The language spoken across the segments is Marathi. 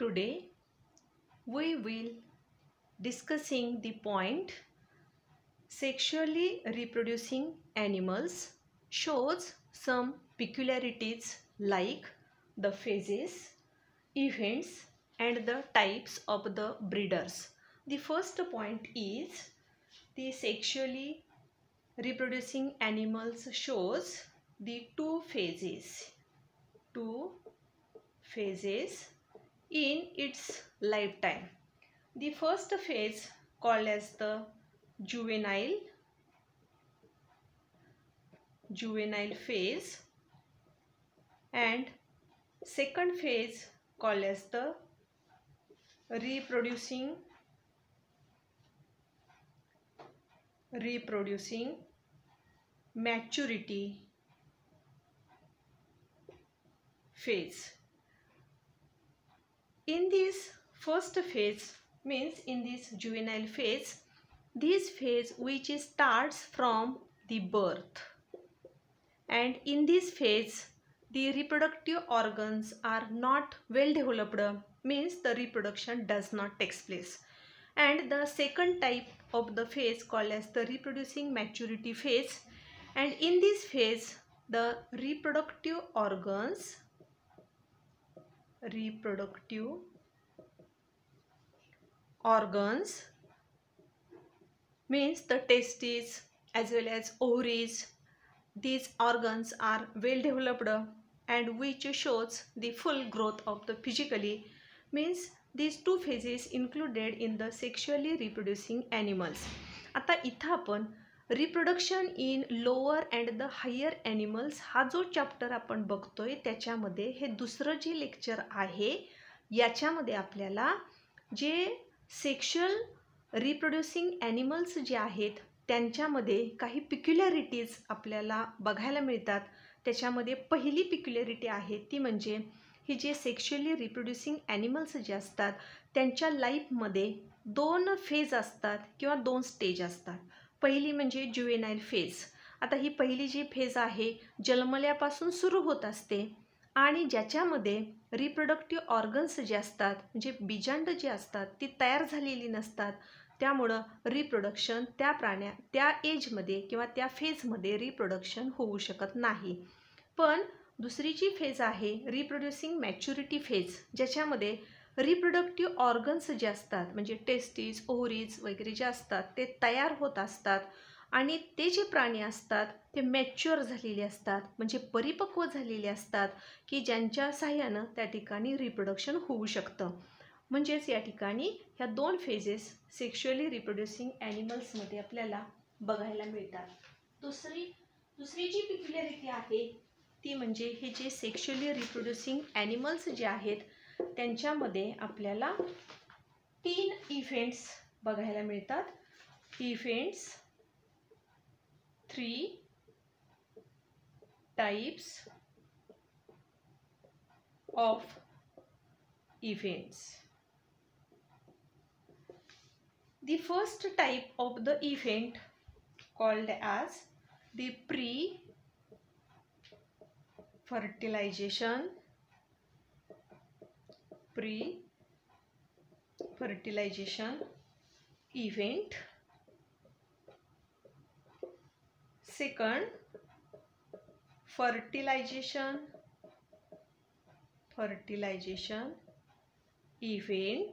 Today we will discussing the point sexually reproducing animals shows some peculiarities like the phases, events and the types of the breeders. The first point is the sexually reproducing animals shows the two phases in its lifetime. The first phase called as the juvenile phase and second phase called as the reproducing maturity phase. In this first phase, means in this juvenile phase, this phase which starts from the birth, and in this phase the reproductive organs are not well developed, means the reproduction does not take place. And the second type of the phase called as the reproducing maturity phase, and in this phase the reproductive organs means the testes as well as ovaries, these organs are well developed and which shows the full growth of the physically, means these two phases included in the sexually reproducing animals. आता इथं आपण reproduction in lower and the higher animals हा जो चॅप्टर आपण बघतोय त्याच्यामध्ये हे दुसरं जे लेक्चर आहे याच्यामध्ये आपल्याला जे सेक्शुअल रिप्रोड्युसिंग ॲनिमल्स जे आहेत त्यांच्यामध्ये काही पिक्युलॅरिटीज आपल्याला बघायला मिळतात. त्याच्यामध्ये पहिली पिक्युलॅरिटी आहे ती म्हणजे ही जे सेक्शुअली रिप्रोड्युसिंग ॲनिमल्स जे असतात त्यांच्या लाईफमध्ये दोन फेज असतात किंवा दोन स्टेज असतात. पहिली म्हणजे जुवेनाइल फेज. आता ही पहिली जी फेज आहे जन्मल्यापासून सुरू होत असते आणि ज्याच्यामध्ये रिप्रोडक्टिव्ह ऑर्गन्स जे असतात म्हणजे बीजांड जे असतात ती तयार झालेली नसतात. त्यामुळं रिप्रोडक्शन त्या एजमध्ये किंवा त्या फेजमध्ये रिप्रोडक्शन होऊ शकत नाही. पण दुसरी जी फेज आहे रिप्रोड्युसिंग मॅच्युरिटी फेज, ज्याच्यामध्ये रिप्रोडक्टिव्ह ऑर्गन्स जे असतात म्हणजे टेस्टिस ओव्हरीज वगैरे जे असतात ते तयार होत असतात आणि ते जे प्राणी असतात ते मॅच्युअर झालेले असतात म्हणजे परिपक्व झालेले असतात की ज्यांच्या सहाय्यानं त्या ठिकाणी रिप्रोडक्शन होऊ शकतं. म्हणजेच या ठिकाणी ह्या दोन फेजेस सेक्शुअली रिप्रोड्युसिंग ॲनिमल्समध्ये आपल्याला बघायला मिळतात. दुसरी जी पिक्युलॅरिटी आहे ती म्हणजे हे जे सेक्शुअली रिप्रोड्युसिंग ॲनिमल्स जे आहेत त्यांच्यामध्ये आपल्याला 3 इव्हेंट्स बघायला मिळतात. Events, 3 types of events. The first type of the event called as the pre-fertilization event. Second, fertilization event.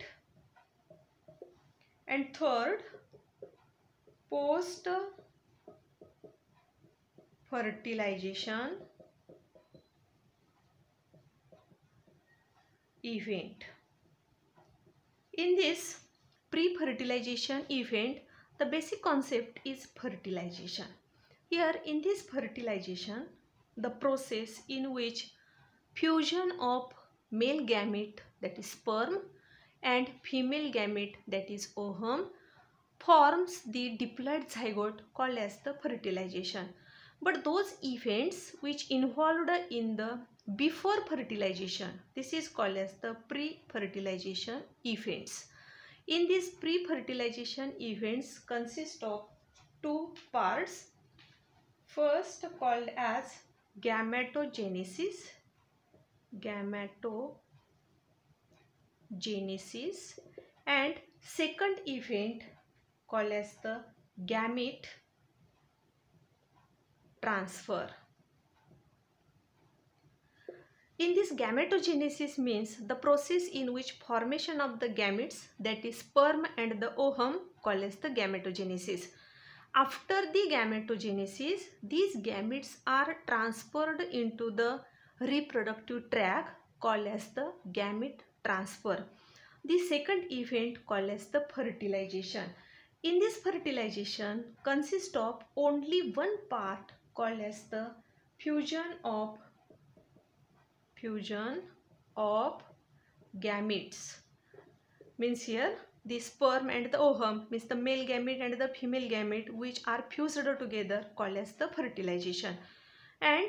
And third, post fertilization event. In this pre-fertilization event, the basic concept is fertilization. Here in this fertilization, the process in which fusion of male gamete, that is sperm, and female gamete, that is ovum, forms the diploid zygote called as the fertilization. But those events which involved in the before fertilization, this is called as the pre-fertilization events. In these pre-fertilization events consist of 2 parts. First called as gametogenesis embryogenesis, and second event called as the gamete transfer. In this gametogenesis means the process in which formation of the gametes, that is sperm and the ovum, called as the gametogenesis. After the gametogenesis, these gametes are transferred into the reproductive tract called as the gamete transfer. The second event called as the fertilization. In this fertilization consists of only one part called as the fusion of gametes. Means here the sperm and the ovum, means the male gamete and the female gamete, which are fused together, called as the fertilization. And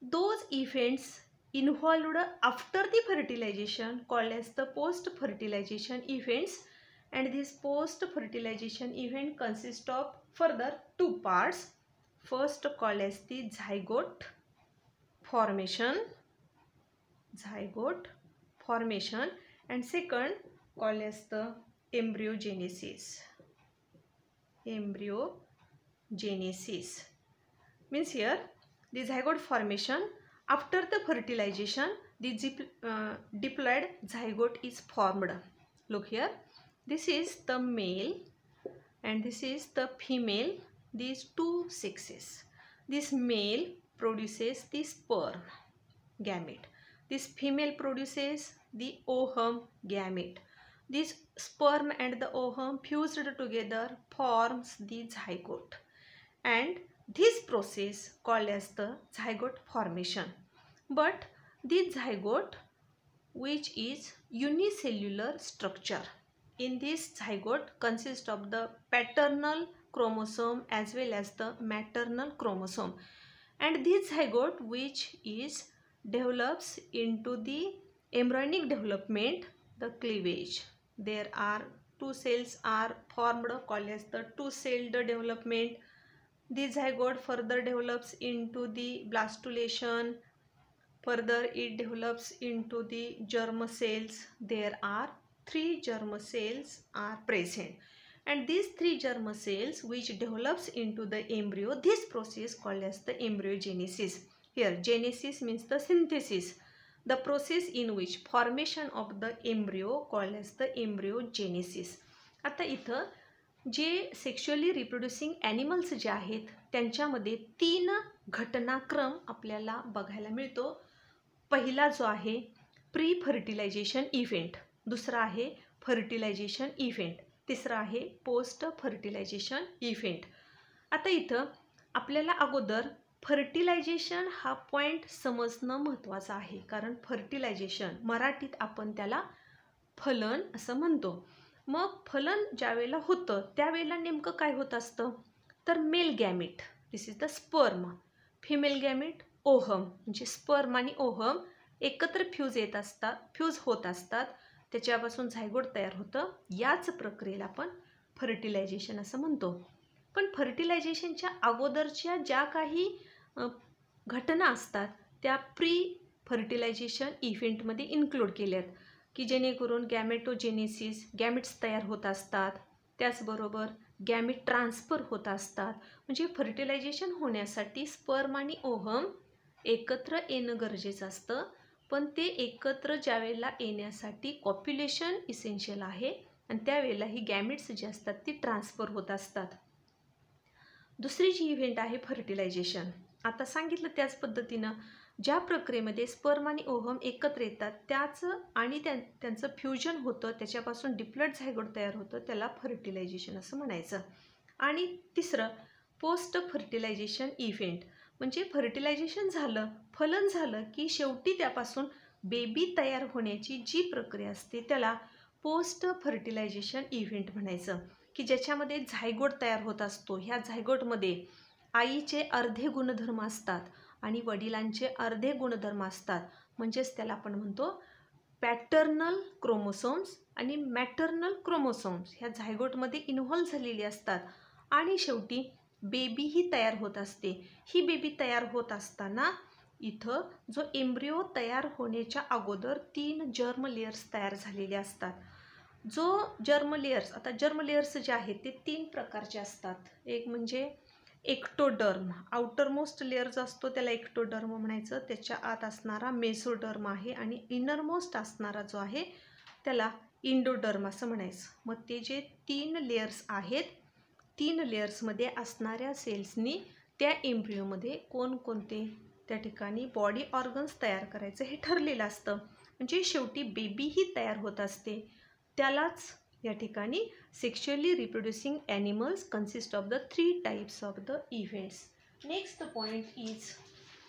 those events involved after the fertilization called as the post-fertilization events, and this post-fertilization event consists of further two parts. First called as the zygote formation, and second called as the embryogenesis. Means here the zygote formation, after the fertilization the diploid zygote is formed. Look here, this is the male and this is the female, these two sexes. This male produces the sperm gamete, this female produces the ovum gamete. This sperm and the ovum fused together forms the zygote, and this process called as the zygote formation. But this zygote, which is unicellular structure, in this zygote consists of the paternal chromosome as well as the maternal chromosome, and this zygote, which is develops into the embryonic development, the cleavage. There are two cells are formed called as the two-celled development. The zygote further develops into the blastulation. Further it develops into the germ cells. There are 3 germ cells are present, and these 3 germ cells which develops into the embryo, this process called as the embryogenesis. Here genesis means the synthesis, the process in which formation of the embryo called as the embryogenesis. आता इथं जे सेक्शुअली रिप्रोड्युसिंग ॲनिमल्स जे आहेत त्यांच्यामध्ये 3 घटनाक्रम आपल्याला बघायला मिळतो. पहिला जो आहे प्री फर्टिलायझेशन इव्हेंट, दुसरा आहे फर्टिलायझेशन इव्हेंट, तिसरा आहे पोस्ट फर्टिलायझेशन इव्हेंट. आता इथं आपल्याला अगोदर फर्टिलायझेशन हा पॉइंट समजणं महत्त्वाचं आहे, कारण फर्टिलायझेशन मराठीत आपण त्याला फलन असं म्हणतो. मग फलन ज्यावेळेला होतं त्यावेळेला नेमकं काय होत असतं, तर mail gamete this is the sperm, female gamete ohm, म्हणजे स्पर्म आणि ओहम एकत्र फ्यूज होत असतात, त्याच्यापासून झायगोट तयार होतं. याच प्रक्रियेला आपण फर्टिलायझेशन असं म्हणतो. पण फर्टिलायझेशनच्या अगोदरच्या ज्या काही घटना असतात त्या प्री फर्टिलायझेशन इव्हेंटमध्ये इन्क्लूड केल्यात, की जेणेकरून गॅमेटोजेनेसिस, गॅमेट्स तयार होत असतात, त्याचबरोबर गॅमेट ट्रान्सफर होत असतात. म्हणजे फर्टिलायझेशन होण्यासाठी स्पर्म आणि ओहम एकत्र येणं गरजेचं असतं, पण ते एकत्र ज्यावेळेला येण्यासाठी कॉप्युलेशन इसेन्शियल आहे, आणि त्यावेळेला ही गॅमेट्स जे असतात ती ट्रान्सफर होत असतात. दुसरी जी इव्हेंट आहे फर्टिलायझेशन, आता सांगितलं त्याच पद्धतीनं ज्या प्रक्रियेमध्ये स्पर्म आणि ओहम एकत्र येतात त्यांचं फ्युजन होतं, त्याच्यापासून डिप्लॉइड झायगोट तयार होतं, त्याला फर्टिलायझेशन असं म्हणायचं. आणि तिसरं पोस्ट फर्टिलायझेशन इव्हेंट, म्हणजे फर्टिलायझेशन झालं, फलन झालं की शेवटी त्यापासून बेबी तयार होण्याची जी प्रक्रिया असते त्याला पोस्ट फर्टिलायझेशन इव्हेंट म्हणायचं, की ज्याच्यामध्ये झायगोट तयार होत असतो. ह्या झायगोटमध्ये आईचे अर्धे गुणधर्म असतात आणि वडिलांचे अर्धे गुणधर्म असतात, म्हणजेच त्याला आपण म्हणतो पॅटर्नल क्रोमोसोम्स आणि मॅटर्नल क्रोमोसोम्स ह्या झायगोटमध्ये इन्व्हॉल्व झालेली असतात, आणि शेवटी बेबी ही तयार होत असते. ही बेबी तयार होत असताना इथं जो एम्ब्रिओ तयार होण्याच्या अगोदर 3 जर्म लेयर्स तयार झालेले असतात. जो जर्म लेयर्स, आता जर्म लेयर्स जे आहेत ते 3 प्रकारचे असतात. एक म्हणजे एक्टोडर्म, आउटरमोस्ट लेयर जो असतो त्याला एक्टोडर्म म्हणायचं. त्याच्या आत असणारा मेसोडर्म आहे आणि इनरमोस्ट असणारा जो आहे त्याला इंडोडर्म असं म्हणायचं. मग ते जे 3 लेयर्स आहेत, 3 लेयर्समध्ये असणाऱ्या सेल्सनी त्या एम्ब्रिओमध्ये कोणकोणते त्या ठिकाणी बॉडी ऑर्गन्स तयार करायचं हे ठरलेलं असतं. म्हणजे शेवटी बेबीही तयार होत असते. त्यालाच या ठिकाणी sexually reproducing animals consist of the 3 types of the events. Next point is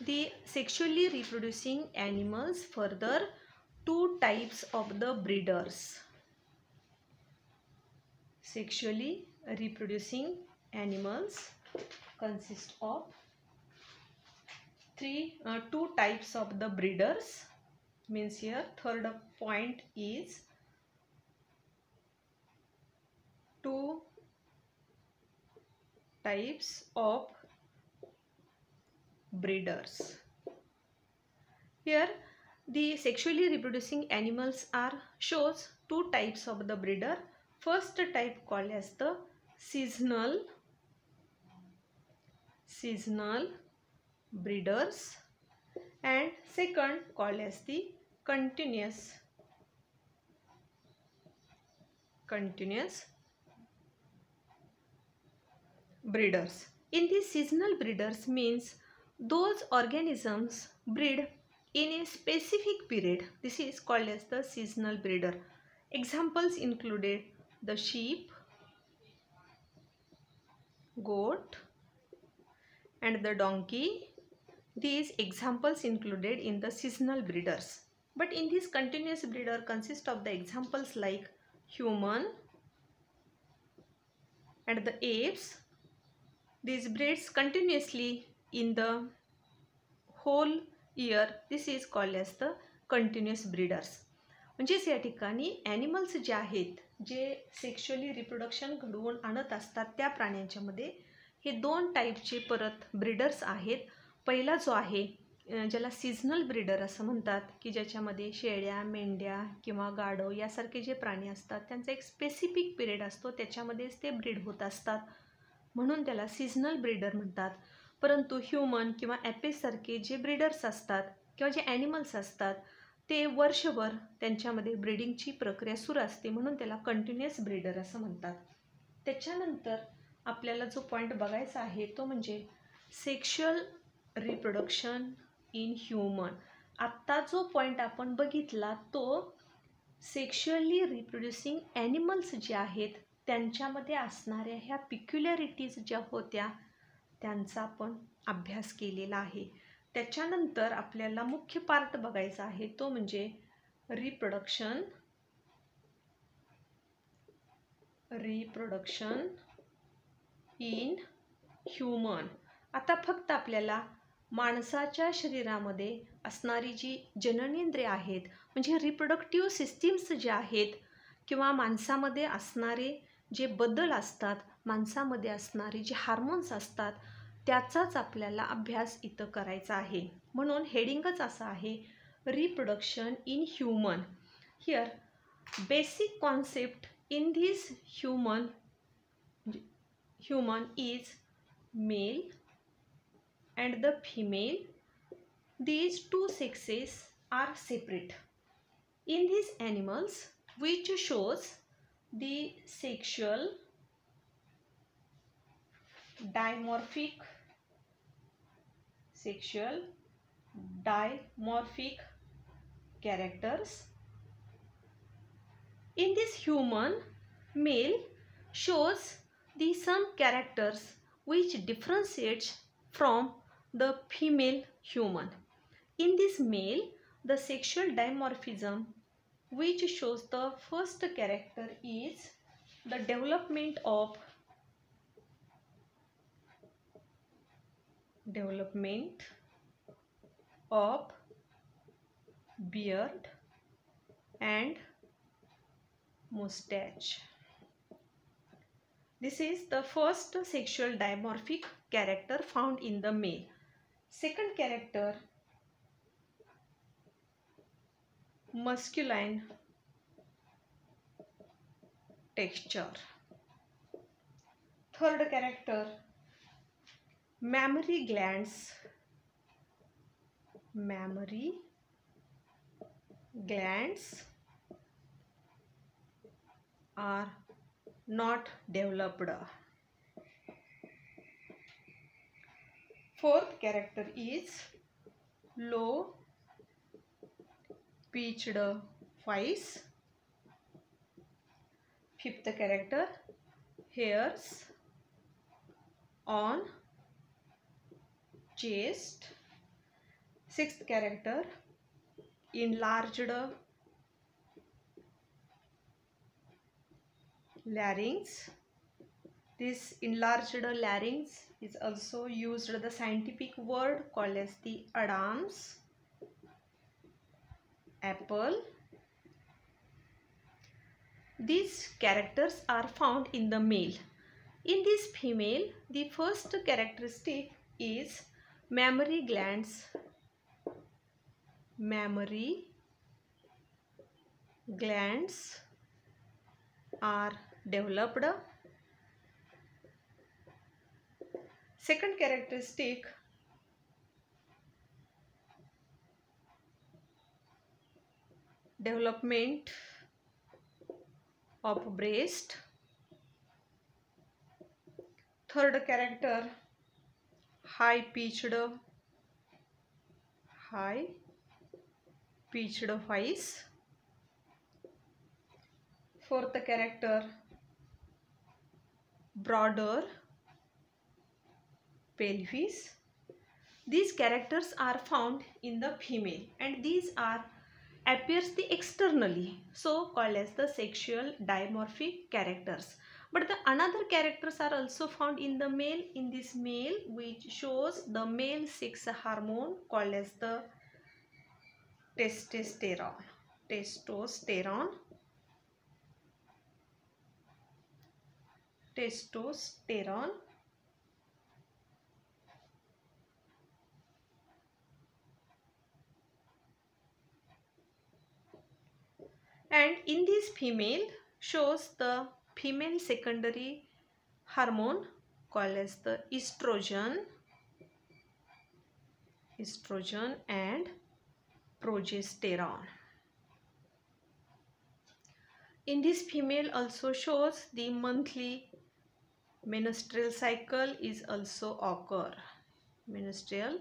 the sexually reproducing animals further 2 types of the breeders. Sexually reproducing animals consist of 2 types of the breeders. Means here third point is 2 types of breeders. Here the sexually reproducing animals are shows 2 types of the breeder. First type called as the seasonal breeders and second called as the continuous breeders. In these seasonal breeders means those organisms breed in a specific period. This is called as the seasonal breeder. Examples included the sheep, goat and the donkey. These examples included in the seasonal breeders. But in this continuous breeder consist of the examples like human and the apes. These breeds continuously in the whole year. This is called as the continuous breeders. म्हणजेच या ठिकाणी ॲनिमल्स जे आहेत, जे सेक्शुअली रिप्रोडक्शन घडवून आणत असतात त्या प्राण्यांच्यामध्ये हे 2 टाईपचे परत ब्रीडर्स आहेत. पहिला जो आहे ज्याला सीझनल ब्रीडर असं म्हणतात, की ज्याच्यामध्ये शेळ्या, मेंढ्या किंवा गाढव यासारखे जे प्राणी असतात त्यांचा एक स्पेसिफिक पिरियड असतो, त्याच्यामध्येच ते ब्रीड होत असतात, म्हणून त्याला सीझनल ब्रीडर म्हणतात. परंतु ह्युमन किंवा ॲपेससारखे जे ब्रीडर्स असतात किंवा जे ॲनिमल्स असतात ते वर्षभर त्यांच्यामध्ये ब्रीडिंगची प्रक्रिया सुरू असते, म्हणून त्याला कंटिन्युअस ब्रीडर असं म्हणतात. त्याच्यानंतर आपल्याला जो पॉईंट बघायचा आहे तो म्हणजे सेक्शुअल रिप्रोडक्शन इन ह्युमन. आत्ता जो पॉईंट आपण बघितला तो सेक्शुअली रिप्रोड्युसिंग ॲनिमल्स जे आहेत त्यांच्यामध्ये असणाऱ्या ह्या पिक्युलॅरिटीज ज्या होत्या त्यांचा आपण अभ्यास केलेला आहे. त्याच्यानंतर आपल्याला मुख्य पार्ट बघायचा आहे तो म्हणजे रिप्रोडक्शन इन ह्युमन. आता फक्त आपल्याला माणसाच्या शरीरामध्ये असणारी जी जननेंद्रिय आहेत म्हणजे रिप्रोडक्टिव्ह सिस्टीम्स जे आहेत किंवा माणसामध्ये असणारे जे बदल असतात, माणसामध्ये असणारे जे हार्मोन्स असतात त्याचाच आपल्याला अभ्यास इथं करायचा आहे. म्हणून हेडिंगच असं आहे reproduction in human. Here basic concept in this human is male and the female. These 2 sexes are separate in these animals, which shows the sexual dimorphic characters. In this human, male shows the some characters which differentiates from the female human. In this male, the sexual dimorphism which shows the first character is the development of beard and mustache. This is the first sexual dimorphic character found in the male. Second character masculine texture. Third character, mammary glands. Mammary glands are not developed. Fourth character is low pitched voice. Fifth character, hairs on chest. Sixth character, enlarged larynx. This enlarged larynx is also used the scientific word called as the Adam's apple. These characters are found in the male. In this female, the first characteristic is mammary glands. Mammary glands are developed. Second characteristic, development of breast. Third character, high pitched voice. Fourth character, broader pelvis. These characters are found in the female and these are appears the externally, so called as the sexual dimorphic characters. But the another characters are also found in the male. In this male, which shows the male sex hormone called as the testosterone. And in this female shows the female secondary hormone called as the estrogen and progesterone. In this female also shows the monthly menstrual cycle is also occur. Menstrual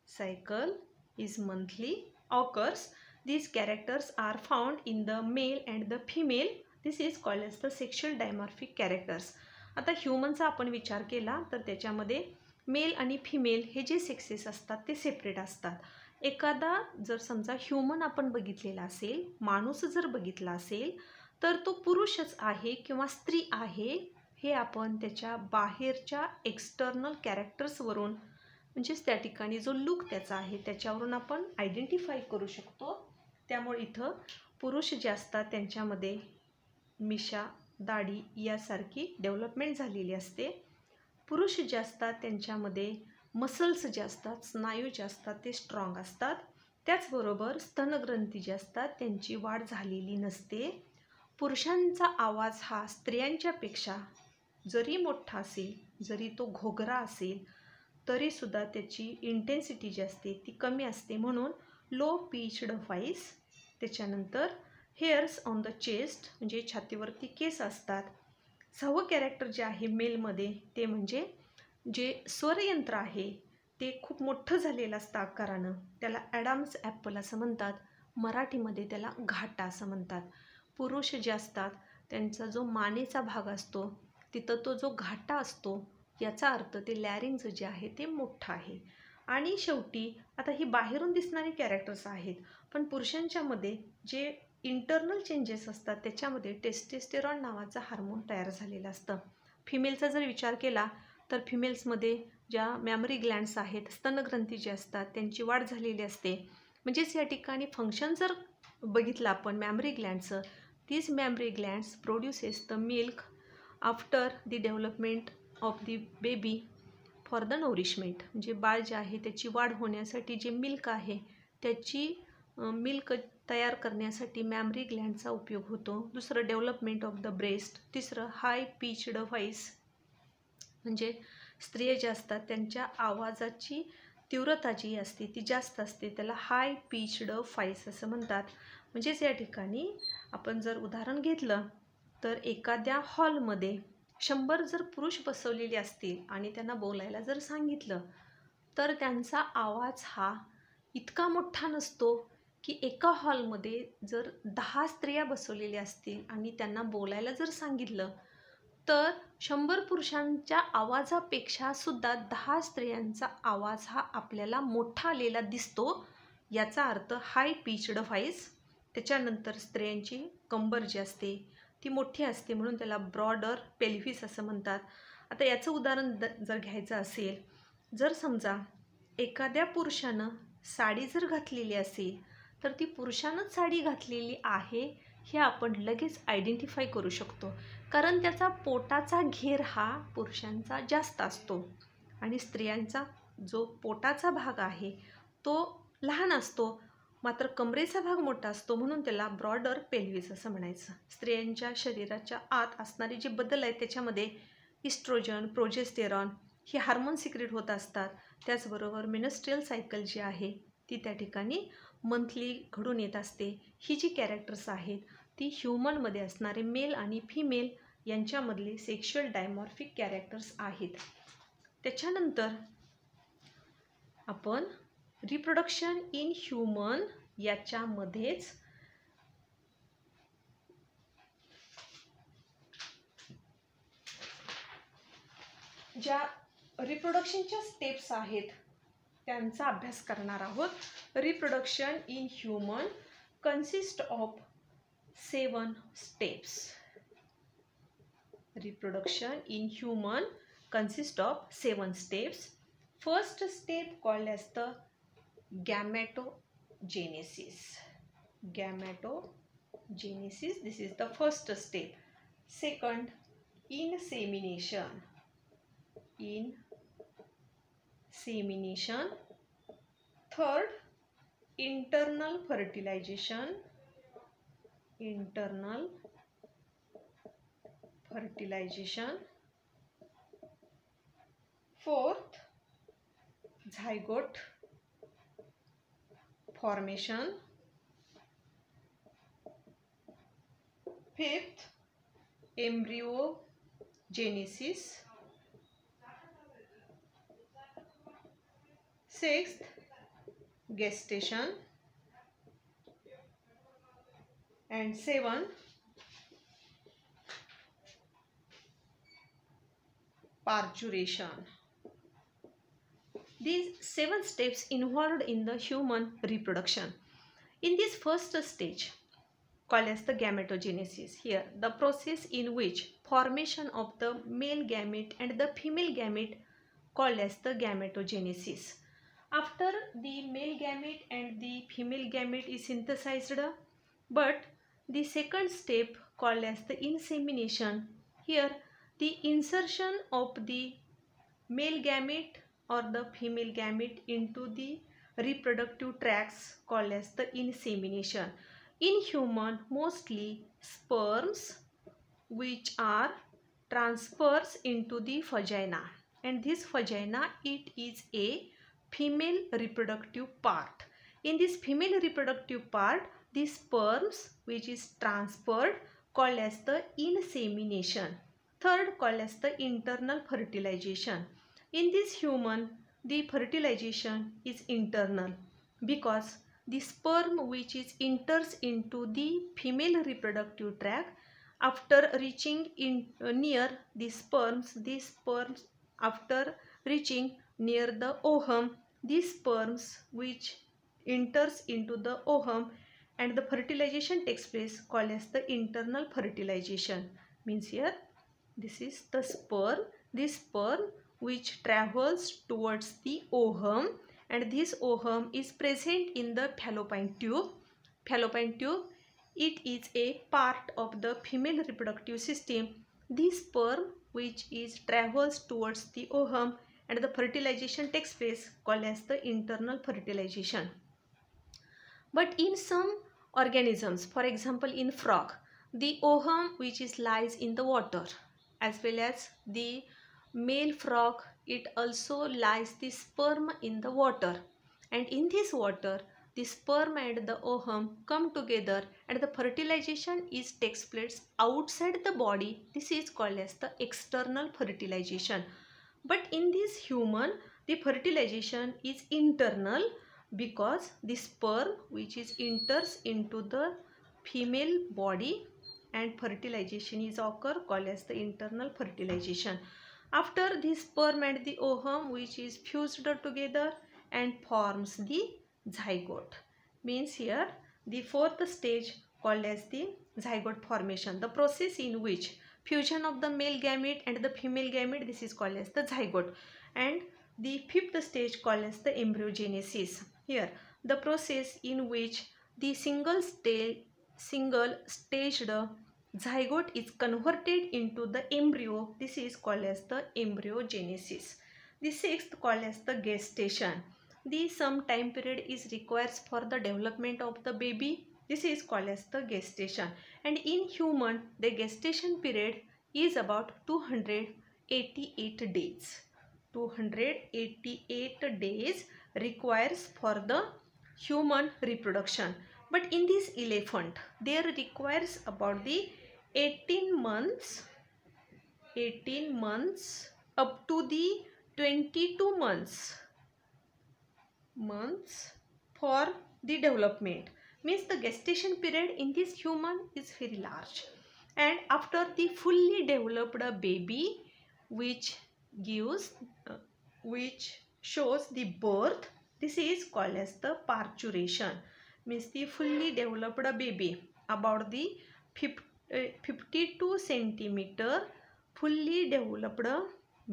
cycle is monthly occurs. These characters are found in the male and the female. This is called as the sexual dimorphic characters. आता ह्यूमनचा आपण विचार केला तर त्याच्यामध्ये मेल आणि फिमेल हे जे सेक्सेस असतात ते सेपरेट असतात. एखादा जर समजा ह्यूमन आपण बघितलेला असेल, माणूस जर बघितला असेल तर तो पुरुषच आहे किंवा स्त्री आहे हे आपण त्याच्या बाहेरच्या एक्सटर्नल कॅरेक्टर्सवरून म्हणजेच त्या ठिकाणी जो लुक त्याचा आहे त्याच्यावरून आपण आयडेंटिफाय करू शकतो. त्यामुळे इथं पुरुष जे असतात त्यांच्यामध्ये मिशा दाढी यासारखी डेव्हलपमेंट झालेली असते. पुरुष जे असतात त्यांच्यामध्ये मसल्स जे असतात, स्नायू जे असतात ते स्ट्रॉंग असतात. त्याचबरोबर स्तनग्रंथी जे असतात त्यांची वाढ झालेली नसते. पुरुषांचा आवाज हा स्त्रियांच्यापेक्षा जरी मोठा असेल, जरी तो घोगरा असेल तरीसुद्धा त्याची इंटेन्सिटी जी असते ती कमी असते, म्हणून लो पिच्ड व्हॉइस. त्याच्यानंतर हेअर्स ऑन द चेस्ट म्हणजे छातीवरती केस असतात. 6वं कॅरेक्टर जे आहे मेलमध्ये ते म्हणजे जे स्वरयंत्र आहे ते खूप मोठं झालेलं असतं आकारानं, त्याला ॲडम्स ॲपल असं म्हणतात. मराठीमध्ये त्याला घाटा असं म्हणतात. पुरुष जे असतात त्यांचा जो मानेचा भाग असतो तिथं तो जो घाटा असतो याचा अर्थ ते लॅरिंग्ज जे आहे ते मोठं आहे. आणि शेवटी आता ही बाहेरून दिसणारी कॅरेक्टर्स आहेत, पण पुरुषांच्यामध्ये जे इंटरनल चेंजेस असतात त्याच्यामध्ये टेस्टोस्टेरॉन नावाचा हार्मोन तयार झालेला असतं. फिमेलचा जर विचार केला तर फिमेल्समध्ये ज्या मॅमरी ग्लँड्स आहेत, स्तनग्रंथी जे असतात त्यांची वाढ झालेली असते. म्हणजेच या ठिकाणी फंक्शन जर बघितलं आपण memory ग्लँडचं, these mammary glands produces the milk after the development of the baby for the nourishment. म्हणजे बाळ जे आहे त्याची वाढ होण्यासाठी जे मिल्क आहे त्याची मिल्क तयार करण्यासाठी मॅमरी ग्लँडचा उपयोग होतो. दुसरं डेव्हलपमेंट ऑफ द ब्रेस्ट. तिसरं हाय पिच्ड व्हॉइस, म्हणजे स्त्रिया ज्या असतात त्यांच्या आवाजाची तीव्रता जी असते ती जास्त असते, त्याला हाय पिच्ड व्हॉइस असं म्हणतात. म्हणजेच या ठिकाणी आपण जर उदाहरण घेतलं तर एखाद्या हॉलमध्ये 100 जर पुरुष बसवलेले असतील आणि त्यांना बोलायला जर सांगितलं तर त्यांचा आवाज हा इतका मोठा नसतो की एका हॉलमध्ये जर 10 स्त्रिया बसवलेल्या असतील आणि त्यांना बोलायला जर सांगितलं तर 100 पुरुषांच्या आवाजापेक्षा सुद्धा 10 स्त्रियांचा आवाज हा आपल्याला मोठा आलेला दिसतो. याचा अर्थ हाय पिच्ड व्हॉइस. त्याच्यानंतर स्त्रियांची कंबर जी असते ती मोठी असते म्हणून त्याला ब्रॉडर पेल्व्हिस असं म्हणतात. आता याचं उदाहरण जर घ्यायचं असेल, जर समजा एखाद्या पुरुषानं साडी जर घातलेली असेल तर ती पुरुषानंच साडी घातलेली आहे हे आपण लगेच आयडेंटिफाय करू शकतो, कारण त्याचा पोटाचा घेर हा पुरुषांचा जास्त असतो आणि स्त्रियांचा जो पोटाचा भाग आहे तो लहान असतो, मात्र कमरेचा भाग मोठा असतो म्हणून त्याला ब्रॉडर पेल्व्हिस असं म्हणायचं. स्त्रियांच्या शरीराच्या आत असणारे जे बदल आहेत त्याच्यामध्ये इस्ट्रोजन, प्रोजेस्टेरॉन हे हार्मोन सिक्रेट होत असतात. त्याचबरोबर मेनस्ट्रियल सायकल जी आहे ती त्या ठिकाणी मंथली घडून येत असते. ही जी कॅरेक्टर्स आहेत ती ह्युमनमध्ये असणारे मेल आणि फिमेल यांच्यामधले सेक्शुअल डायमॉर्फिक कॅरेक्टर्स आहेत. त्याच्यानंतर आपण रिप्रोडक्शन इन ह्युमन याच्यामध्येच ज्या रिप्रोडक्शनच्या स्टेप्स आहेत त्यांचा अभ्यास करणार आहोत. Reproduction in human consist of 7 steps. Reproduction in human consist of 7 steps. First step called as the gametogenesis. Gametogenesis, this is the first step. Second, insemination. Insemination. Third, internal fertilization. Internal fertilization. Fourth, zygote formation. Fifth, embryogenesis. Sixth, gestation. And 7, parturition. These 7 steps involved in the human reproduction. In this first stage called as the gametogenesis, here the process in which formation of the male gamete and the female gamete called as the gametogenesis. After the male gamete and the female gamete is synthesized, but the second step called as the insemination, here the insertion of the male gamete or the female gamete into the reproductive tracts called as the insemination. In human, mostly sperms which are transfers into the vagina, and this vagina, it is a female reproductive part. In this female reproductive part, the sperms which is transferred called as the insemination. Third, called as the internal fertilization. In this human, the fertilization is internal because the sperm which is enters into the female reproductive tract, after reaching near the sperms, after reaching near the ovum, these sperms which enters into the ovum and the fertilization takes place called as the internal fertilization. Means here this is the sperm, this sperm which travels towards the ovum, and this ovum is present in the fallopian tube. Fallopian tube, it is a part of the female reproductive system. This sperm which is travels towards the ovum and the fertilization takes place called as the internal fertilization. But in some organisms. For example, in frog, the ovum which is lies in the water, as well as the male frog, it also lies the sperm in the water, and in this water the sperm and the ovum come together and the fertilization takes place outside the body. This is called as the external fertilization. But in this human, the fertilization is internal, because the sperm which is enters into the female body and fertilization is occur, called as the internal fertilization. After the sperm and the ovum which is fused together and forms the zygote, means here the fourth stage called as the zygote formation, the process in which fusion of the male gamete and the female gamete, this is called as the zygote. And the fifth stage called as the embryogenesis. Here the process in which the single staged zygote is converted into the embryo, this is called as the embryogenesis. The sixth called as the gestation. The some time period is required for the development of the baby, this is called as the gestation. And in human, the gestation period is about 288 days. 288 days requires for the human reproduction. But in this elephant, there requires about the 18 months up to the 22 months for the development. Means the gestation period in this human is very large. And after the fully developed baby which shows the birth, this is called as the parturition. Means the fully developed baby, about the 52 centimeter fully developed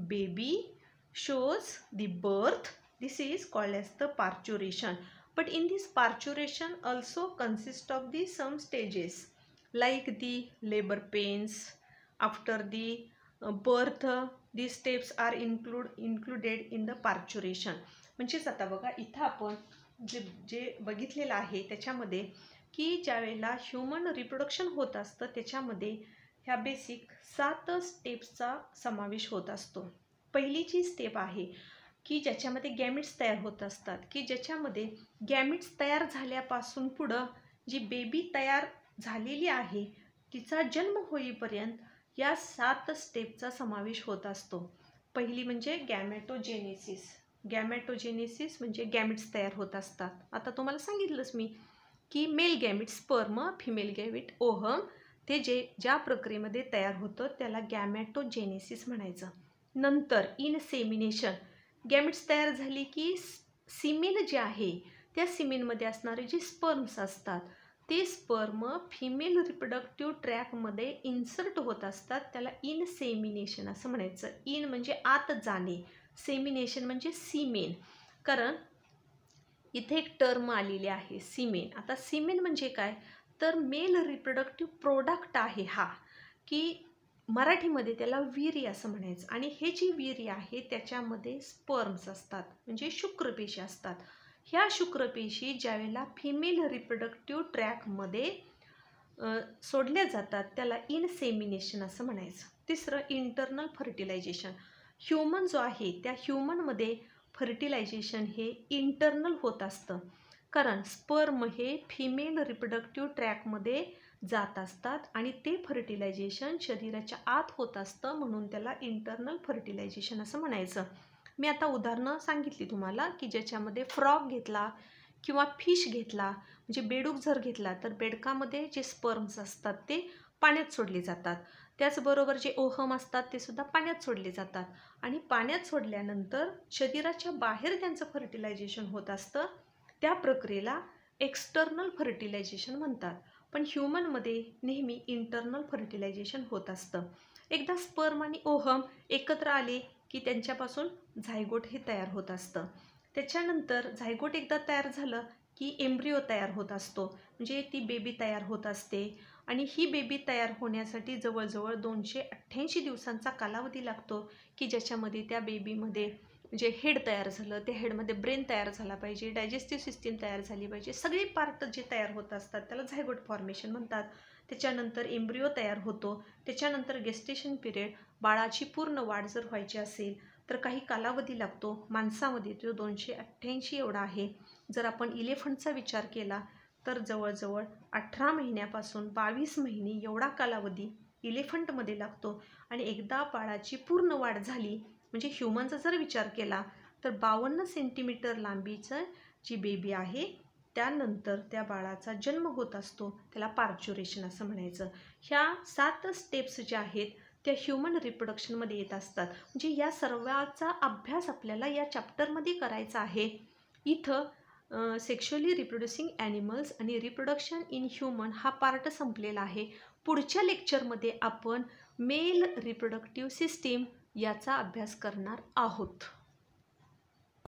baby shows the birth, this is called as the parturition. But in this parturition also consists of the some stages, like the labor pains. After the birth, these steps are included in the parturition. म्हणजेच आता बघा इथं आपण जे बघितलेलं आहे त्याच्यामध्ये की ज्यावेळेला ह्यूमन रिप्रोडक्शन होत असतं त्याच्यामध्ये ह्या बेसिक 7 स्टेप्सचा समावेश होत असतो. पहिली जी स्टेप आहे की ज्याच्यामध्ये गॅमेट्स तयार होत असतात, की ज्याच्यामध्ये गॅमेट्स तयार झाल्यापासून पुढं जी बेबी तयार झालेली आहे तिचा जन्म होईपर्यंत या 7 स्टेपचा समावेश होत असतो. पहिली म्हणजे गॅमेटोजेनेसिस. गॅमेटोजेनेसिस म्हणजे गॅमेट्स तयार होत असतात. आता तुम्हाला सांगितलंच मी की mail gamete sperm, female gamete ohm, ते ज्या प्रक्रियेमध्ये तयार होतं त्याला गॅमेटोजेनेसिस म्हणायचं. नंतर इनसेमिनेशन, गॅमेट्स तयार झाली की सिमेन जे आहे त्या सिमेनमध्ये असणारे जे स्पर्म्स असतात ते स्पर्म फिमेल रिप्रोडक्टिव्ह ट्रॅकमध्ये इन्सर्ट होत असतात, त्याला इनसेमिनेशन असं म्हणायचं. इन म्हणजे आत जाणे, सेमिनेशन म्हणजे सीमेन. कारण इथे एक टर्म आलेली आहे सीमेन. आता सीमेन म्हणजे काय, तर मेल रिप्रोडक्टिव्ह प्रोडक्ट आहे हा, की मराठीमध्ये त्याला वीर्य असं म्हणायचं. आणि हे जी वीर्य आहे त्याच्यामध्ये स्पर्म्स असतात म्हणजे शुक्रपेशी असतात. ह्या शुक्रपेशी ज्यावेळेला फिमेल रिप्रोडक्टिव्ह ट्रॅकमध्ये सोडल्या जातात त्याला इनसेमिनेशन असं म्हणायचं. तिसरं इंटरनल फर्टिलायझेशन. ह्यूमन जो आहे त्या ह्यूमनमध्ये फर्टिलायझेशन हे इंटरनल होत असतं, कारण स्पर्म हे फिमेल रिप्रोडक्टिव्ह ट्रॅकमध्ये जात असतात आणि ते फर्टिलायझेशन शरीराच्या आत होत असतं, म्हणून त्याला इंटरनल फर्टिलायझेशन असं म्हणायचं. मी आता उदाहरणं सांगितली तुम्हाला की ज्याच्यामध्ये फ्रॉग घेतला किंवा फिश घेतला, म्हणजे बेडूक जर घेतला तर बेडकामध्ये जे स्पर्म्स असतात ते पाण्यात सोडले जातात. त्याचबरोबर जे ओहम असतात ते सुद्धा पाण्यात सोडले जातात आणि पाण्यात सोडल्यानंतर शरीराच्या बाहेर त्यांचं फर्टिलायझेशन होत असतं. त्या प्रक्रियेला एक्सटर्नल फर्टिलायझेशन म्हणतात. पण ह्यूमनमध्ये नेहमी इंटरनल फर्टिलायझेशन होत असतं. एकदा स्पर्म आणि ओहम एकत्र आले की त्यांच्यापासून झायगोट हे तयार होत असतं. त्याच्यानंतर झायगोट एकदा तयार झालं की एम्ब्रियो तयार होत असतो, म्हणजे ती बेबी तयार होत असते. आणि ही बेबी तयार होण्यासाठी जवळजवळ 288 दिवसांचा कालावधी लागतो, की ज्याच्यामध्ये त्या बेबीमध्ये म्हणजे हेड तयार झालं, त्या हेडमध्ये ब्रेन तयार झाला पाहिजे, डायजेस्टिव्ह सिस्टीम तयार झाली पाहिजे, सगळे पार्ट जे तयार होत असतात त्याला झायगोट फॉर्मेशन म्हणतात. त्याच्यानंतर एम्ब्रिओ तयार होतो. त्याच्यानंतर गेस्टेशन पिरियड, बाळाची पूर्ण वाढ जर व्हायची असेल तर काही कालावधी लागतो. माणसामध्ये तो 288 एवढा आहे. जर आपण इलेफंटचा विचार केला तर जवळजवळ 18 महिन्यापासून 22 महिने एवढा कालावधी इलेफंटमध्ये लागतो. आणि एकदा बाळाची पूर्ण वाढ झाली, म्हणजे ह्युमनचा जर विचार केला तर 52 सेंटीमीटर लांबीचं जी बेबी आहे त्यानंतर त्या बाळाचा जन्म होत असतो. त्याला पार्च्युरेशन असं म्हणायचं. ह्या 7 स्टेप्स ज्या आहेत त्या ह्युमन रिप्रोडक्शनमध्ये येत असतात. म्हणजे या सर्वाचा अभ्यास आपल्याला या चॅप्टरमध्ये करायचा आहे. इथं सेक्शुअली रिप्रोड्युसिंग ॲनिमल्स आणि रिप्रोडक्शन इन ह्युमन हा पार्ट संपलेला आहे. पुढच्या लेक्चरमध्ये आपण मेल रिप्रोडक्टिव्ह सिस्टीम याचा अभ्यास करणार आहोत.